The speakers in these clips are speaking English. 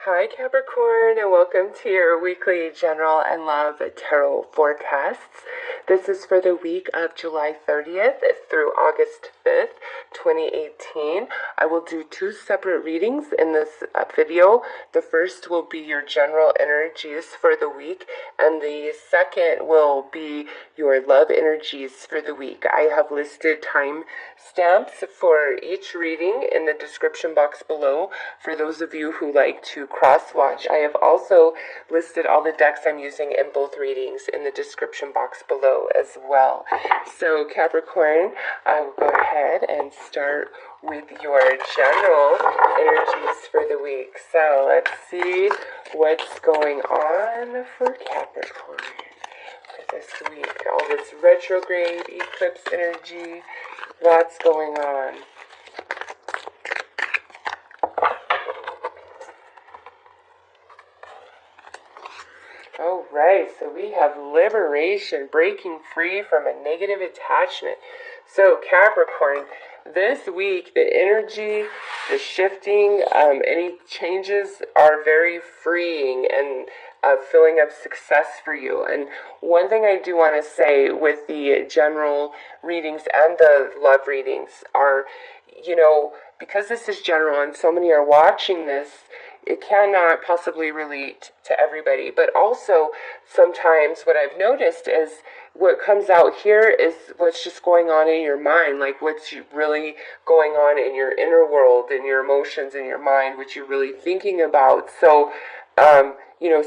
Hi Capricorn, and welcome to your weekly general and love tarot forecasts. This is for the week of July 30th through August 5th, 2018. I will do two separate readings in this video. The first will be your general energies for the week, and the second will be your love energies for the week. I have listed time stamps for each reading in the description box below for those of you who like to cross-watch. I have also listed all the decks I'm using in both readings in the description box below as well. So Capricorn, I will go ahead and start with your general energies for the week. So let's see what's going on for Capricorn for this week. All this retrograde, eclipse energy, lots going on. All right, so we have liberation, breaking free from a negative attachment. So Capricorn, this week, the energy, the shifting, any changes are very freeing and a feeling of success for you. And one thing I do want to say with the general readings and the love readings are, because this is general and so many are watching this, it cannot possibly relate to everybody. But also, sometimes what I've noticed is what comes out here is what's just going on in your mind, like what's really going on in your inner world, in your emotions, in your mind, what you're really thinking about. So,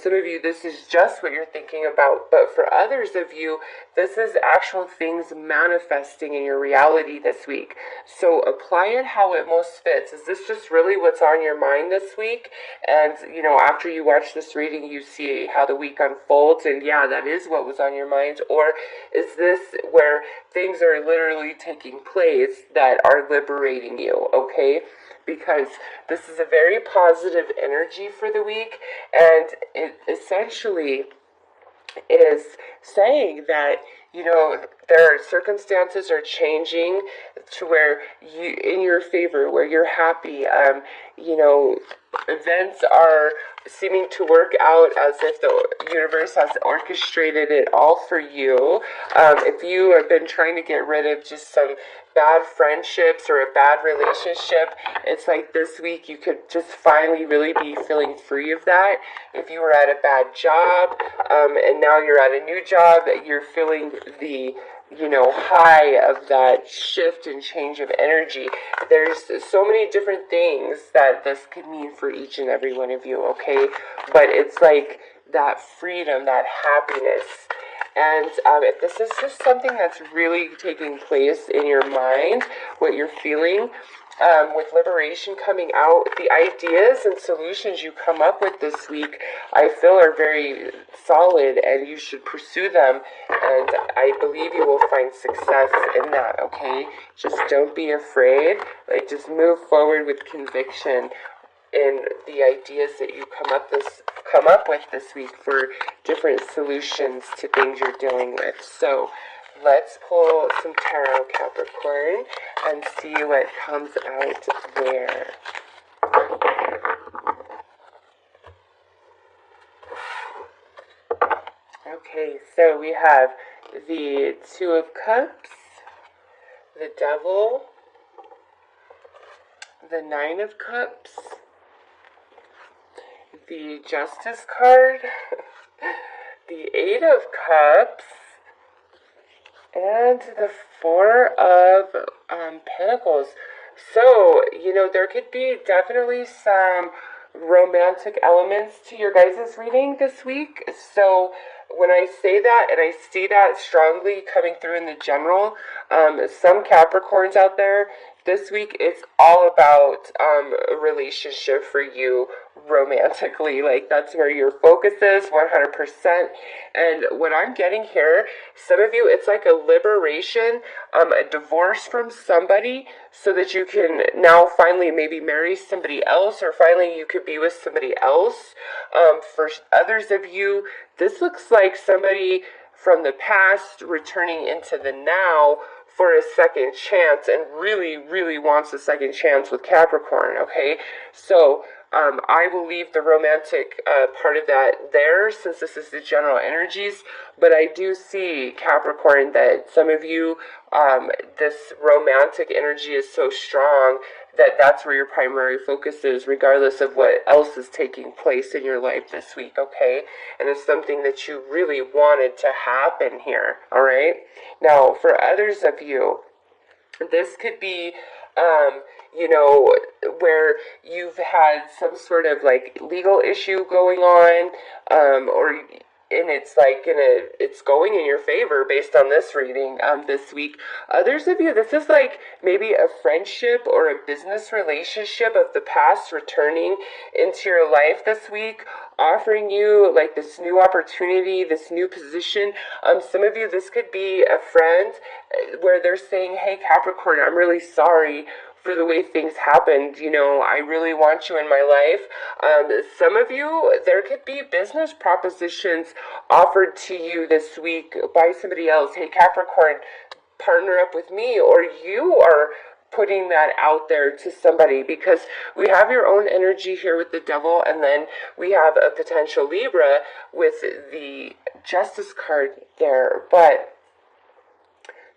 some of you, this is just what you're thinking about, but for others of you, this is actual things manifesting in your reality this week. So apply it how it most fits. Is this just really what's on your mind this week? And, after you watch this reading, you see how the week unfolds, and yeah, that is what was on your mind. Or is this where things are literally taking place that are liberating you, okay? Because this is a very positive energy for the week, and it essentially is saying that, there are circumstances are changing to where you, in your favor, where you're happy, events are seeming to work out as if the universe has orchestrated it all for you. If you have been trying to get rid of just some bad friendships or a bad relationship, it's like this week you could just finally really be feeling free of that. If you were at a bad job, and now you're at a new job, you're feeling the high of that shift and change of energy. There's so many different things that this could mean for each and every one of you, okay? But it's like that freedom, that happiness. And if this is just something that's really taking place in your mind, what you're feeling, with liberation coming out, the ideas and solutions you come up with this week, I feel are very solid and you should pursue them. And I believe you will find success in that, okay? Just don't be afraid. Just move forward with conviction in the ideas that you come up with this week for different solutions to things you're dealing with. So let's pull some tarot, Capricorn, and see what comes out there. Okay, so we have the Two of Cups, the Devil, the Nine of Cups, the Justice card, the Eight of Cups, and the Four of Pentacles. So, there could be definitely some romantic elements to your guys' reading this week. So when I say that, and I see that strongly coming through in the general, some Capricorns out there, this week it's all about a relationship for you romantically. That's where your focus is 100%. And what I'm getting here, some of you, it's like a liberation, a divorce from somebody so that you can now finally maybe marry somebody else, or finally you could be with somebody else. For others of you, this looks like somebody from the past returning into the now for a second chance, and really, really wants a second chance with Capricorn, okay? So I will leave the romantic part of that there, since this is the general energies. But I do see, Capricorn, that some of you, this romantic energy is so strong that that's where your primary focus is, regardless of what else is taking place in your life this week, okay? And it's something that you really wanted to happen here, all right? Now, for others of you, this could be, you know, where you've had some sort of like legal issue going on, or and it's like it's going in your favor based on this reading this week. Others of you, this is like maybe a friendship or a business relationship of the past returning into your life this week, offering you like this new opportunity, this new position. Some of you, this could be a friend where they're saying, hey, Capricorn, I'm really sorry for the way things happened. You know, I really want you in my life. Some of you, there could be business propositions offered to you this week by somebody else. Hey, Capricorn, partner up with me, or you are putting that out there to somebody, because we have your own energy here with the devil, and then we have a potential Libra with the Justice card there. But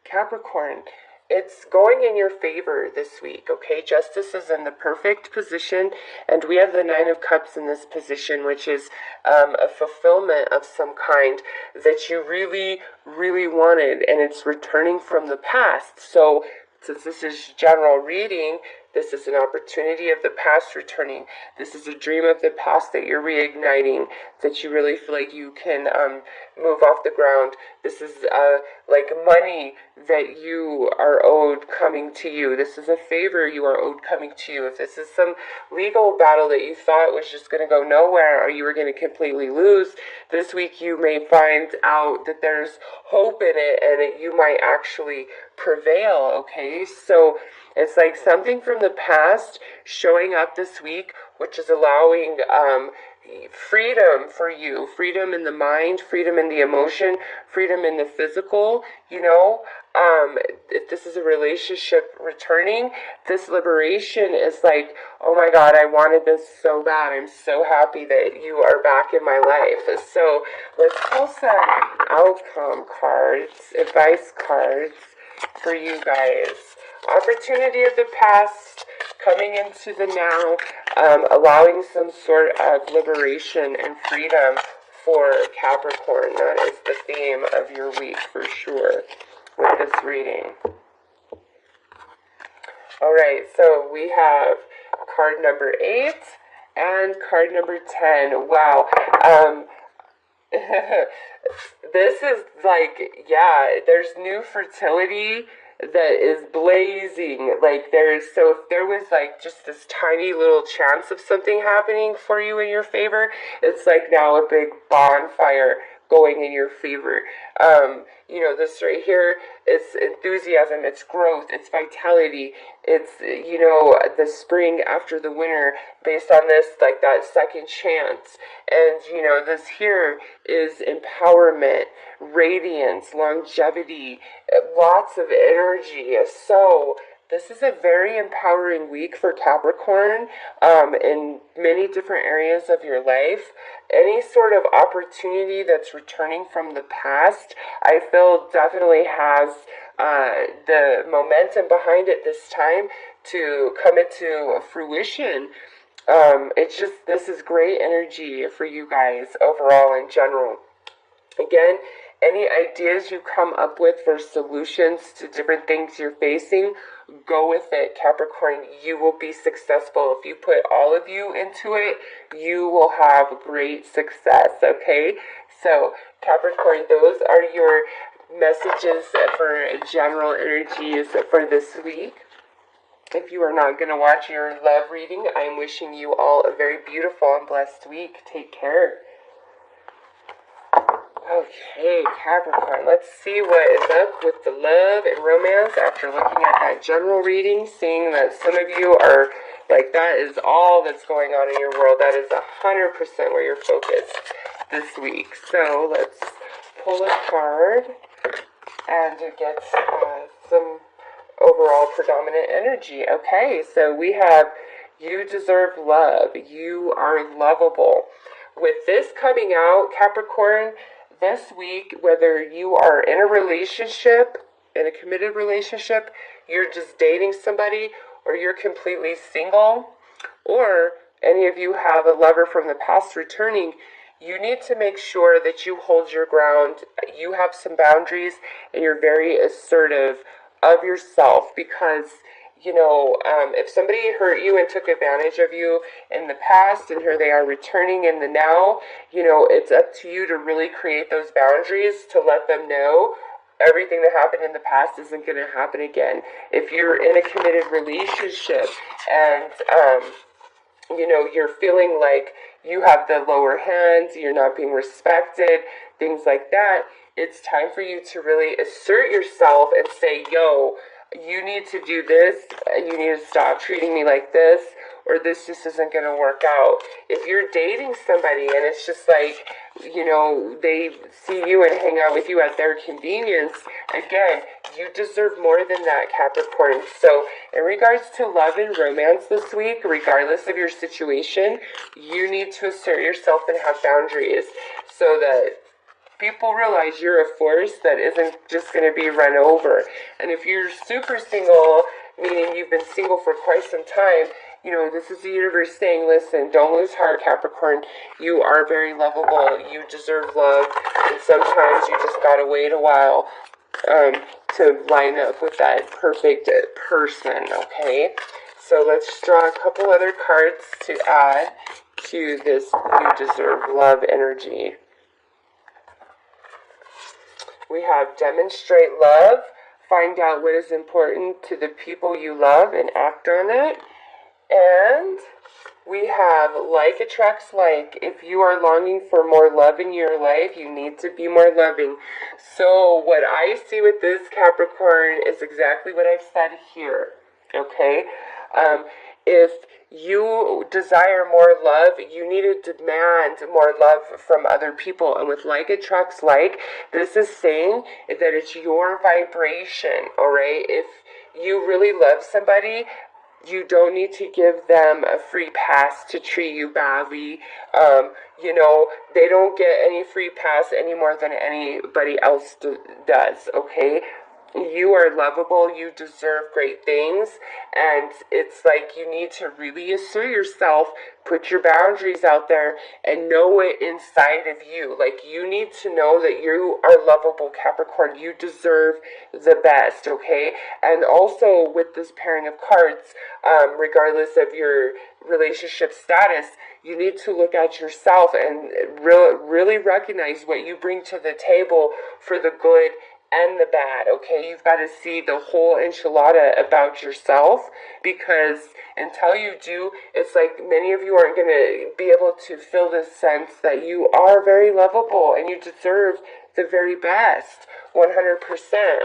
Capricorn, it's going in your favor this week, okay? Justice is in the perfect position, and we have the Nine of Cups in this position, which is a fulfillment of some kind that you really, really wanted, and it's returning from the past. So, since this is general reading, this is an opportunity of the past returning. This is a dream of the past that you're reigniting, that you really feel like you can move off the ground. This is like money that you are owed coming to you. This is a favor you are owed coming to you. If this is some legal battle that you thought was just going to go nowhere, or you were going to completely lose, this week you may find out that there's hope in it, and that you might actually prevail, okay? So it's like something from the past showing up this week, which is allowing freedom for you, freedom in the mind, freedom in the emotion, freedom in the physical, you know. If this is a relationship returning, this liberation is like, oh my God, I wanted this so bad. I'm so happy that you are back in my life. So let's pull some outcome cards, advice cards for you guys. Opportunity of the past coming into the now, allowing some sort of liberation and freedom for Capricorn. That is the theme of your week for sure with this reading. Alright, so we have card number 8 and card number 10. Wow. This is like, yeah, there's new fertility that is blazing. Like so if there was like just this tiny little chance of something happening for you in your favor, it's like now a big bonfire going in your favor. You know, this right here is enthusiasm, it's growth, it's vitality, it's, you know, the spring after the winter, based on this, like that second chance. And, you know, this here is empowerment, radiance, longevity, lots of energy. So this is a very empowering week for Capricorn in many different areas of your life. Any sort of opportunity that's returning from the past, I feel definitely has the momentum behind it this time to come into fruition. It's just, this is great energy for you guys overall in general. Again, any ideas you come up with for solutions to different things you're facing, go with it, Capricorn. You will be successful. If you put all of you into it, you will have great success, okay? So, Capricorn, those are your messages for general energies for this week. If you are not going to watch your love reading, I'm wishing you all a very beautiful and blessed week. Take care. Okay, Capricorn, let's see what is up with the love and romance after looking at that general reading, seeing that some of you are like, that is all that's going on in your world. That is 100% where you're focused this week. So let's pull a card and get some overall predominant energy. Okay, so we have You deserve love. You are lovable. With this coming out, Capricorn, this week, whether you are in a relationship, in a committed relationship, you're just dating somebody, or you're completely single, or any of you have a lover from the past returning, you need to make sure that you hold your ground, you have some boundaries, and you're very assertive of yourself, because if somebody hurt you and took advantage of you in the past, and here they are returning in the now, it's up to you to really create those boundaries to let them know everything that happened in the past isn't going to happen again. If you're in a committed relationship and you're feeling like you have the lower hand, you're not being respected, things like that, it's time for you to really assert yourself and say, yo, you need to do this, you need to stop treating me like this, or this just isn't going to work out. If you're dating somebody and it's just like, they see you and hang out with you at their convenience, again, you deserve more than that, Capricorn. So in regards to love and romance this week, regardless of your situation, you need to assert yourself and have boundaries so that people realize you're a force that isn't just going to be run over. And if you're super single, meaning you've been single for quite some time, this is the universe saying, listen, don't lose heart, Capricorn. You are very lovable. You deserve love. And sometimes you just got to wait a while to line up with that perfect person, okay? So let's draw a couple other cards to add to this you deserve love energy. We have demonstrate love, find out what is important to the people you love and act on it. And we have like attracts like. If you are longing for more love in your life, you need to be more loving. So what I see with this, Capricorn, is exactly what I've said here, okay? If you desire more love, you need to demand more love from other people. And with like attracts like, this is saying that it's your vibration, all right? If you really love somebody, you don't need to give them a free pass to treat you badly. They don't get any free pass any more than anybody else does, okay? You are lovable, you deserve great things, and it's like you need to really assert yourself, put your boundaries out there, and know it inside of you. Like, you need to know that you are lovable, Capricorn. You deserve the best, okay? And also, with this pairing of cards, regardless of your relationship status, you need to look at yourself and really recognize what you bring to the table for the good and the bad, okay? You've got to see the whole enchilada about yourself, because until you do, it's like many of you aren't going to be able to feel this sense that you are very lovable and you deserve the very best, 100%,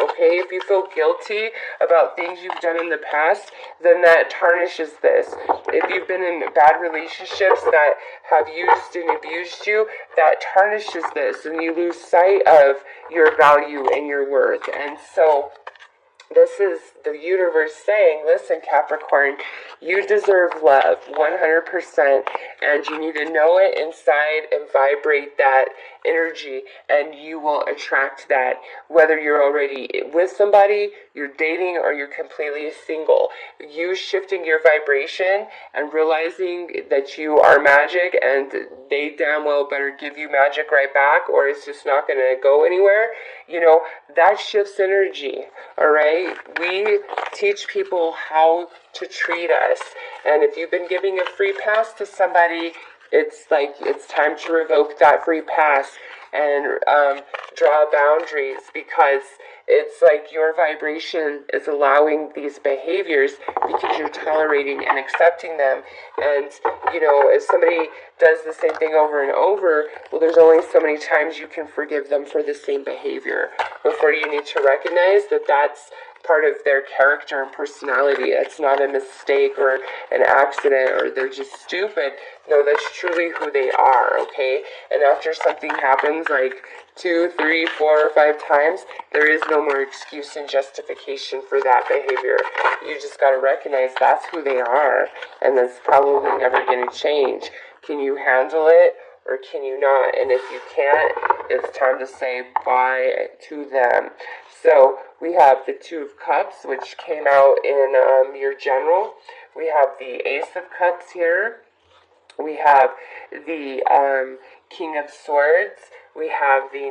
okay? If you feel guilty about things you've done in the past, then that tarnishes this. If you've been in bad relationships that have used and abused you, that tarnishes this, and you lose sight of your value and your worth. And so this is the universe saying, listen, Capricorn, you deserve love 100%, and you need to know it inside and vibrate that energy, and you will attract that, whether you're already with somebody, you're dating, or you're completely single. You shifting your vibration and realizing that you are magic, and they damn well better give you magic right back, or it's just not going to go anywhere. That shifts energy, all right? We teach people how to treat us, and if you've been giving a free pass to somebody, it's like it's time to revoke that free pass and draw boundaries, because it's like your vibration is allowing these behaviors because you're tolerating and accepting them. And, if somebody does the same thing over and over, well, there's only so many times you can forgive them for the same behavior before you need to recognize that that's part of their character and personality. It's not a mistake or an accident or they're just stupid. No, that's truly who they are, okay? And after something happens like 2, 3, 4, or 5 times, there is no more excuse and justification for that behavior. You just got to recognize that's who they are, and that's probably never going to change. Can you handle it, or can you not? And if you can't, it's time to say bye to them. So we have the Two of Cups, which came out in your general. We have the Ace of Cups here. We have the King of Swords. We have the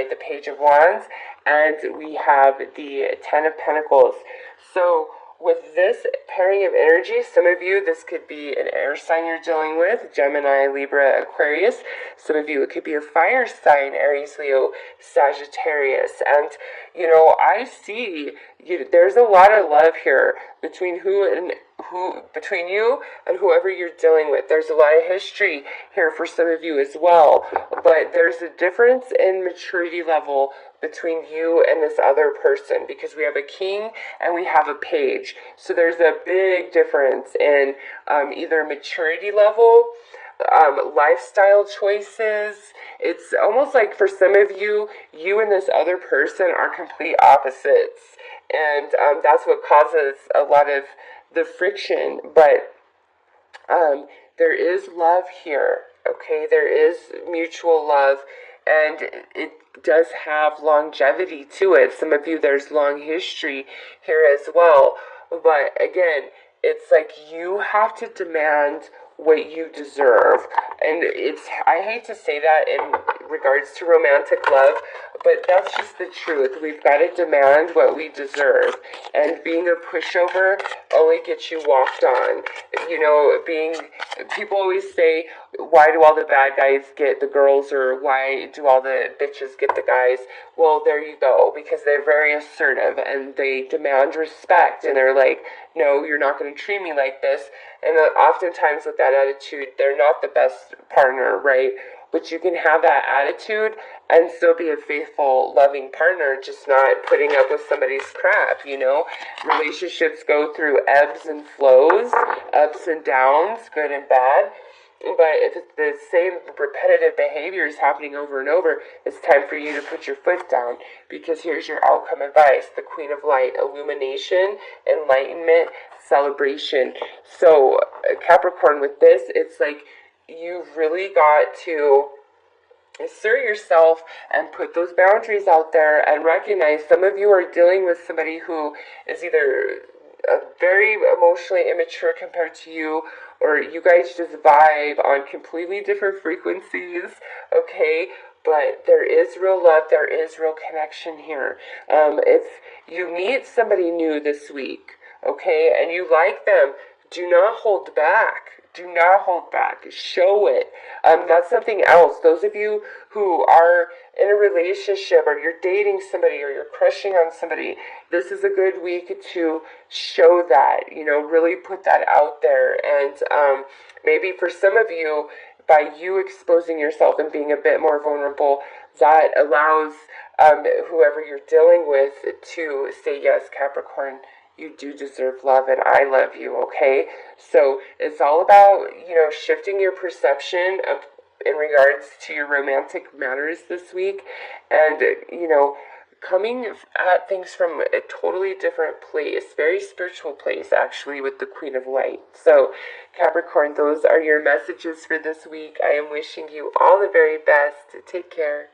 the Page of Wands. And we have the Ten of Pentacles. So with this pairing of energy, some of you, this could be an air sign you're dealing with, Gemini, Libra, Aquarius. Some of you, it could be a fire sign, Aries, Leo, Sagittarius. And, I see there's a lot of love here between between you and whoever you're dealing with. There's a lot of history here for some of you as well. But there's a difference in maturity level between you and this other person, because we have a king and we have a page. So there's a big difference in either maturity level, lifestyle choices. It's almost like for some of you, you and this other person are complete opposites. And that's what causes a lot of the friction. But there is love here, okay? There is mutual love, and it does have longevity to it. Some of you, there's long history here as well. But again, it's like you have to demand what you deserve. And I hate to say that in regards to romantic love, but that's just the truth. We've got to demand what we deserve. And being a pushover only gets you walked on. People always say, why do all the bad guys get the girls, or why do all the bitches get the guys? Well, there you go, because they're very assertive and they demand respect, and they're like, no, you're not going to treat me like this. And oftentimes with that attitude, they're not the best partner, right? But you can have that attitude and still be a faithful, loving partner, just not putting up with somebody's crap, Relationships go through ebbs and flows, ups and downs, good and bad. But if it's the same repetitive behavior is happening over and over, it's time for you to put your foot down, because here's your outcome advice. The Queen of Light, illumination, enlightenment, celebration. So Capricorn, with this, it's like you've really got to assert yourself and put those boundaries out there and recognize some of you are dealing with somebody who is either very emotionally immature compared to you, or you guys just vibe on completely different frequencies, okay? But there is real love, there is real connection here. If you meet somebody new this week, okay, and you like them, do not hold back. Do not hold back. Show it. That's something else. Those of you who are in a relationship, or you're dating somebody, or you're crushing on somebody, this is a good week to show that, really put that out there. And maybe for some of you, by you exposing yourself and being a bit more vulnerable, that allows whoever you're dealing with to say, yes, Capricorn, you do deserve love, and I love you, okay? So it's all about, shifting your perception in regards to your romantic matters this week, and, coming at things from a totally different place, very spiritual place, actually, with the Queen of Light. So, Capricorn, those are your messages for this week. I am wishing you all the very best. Take care.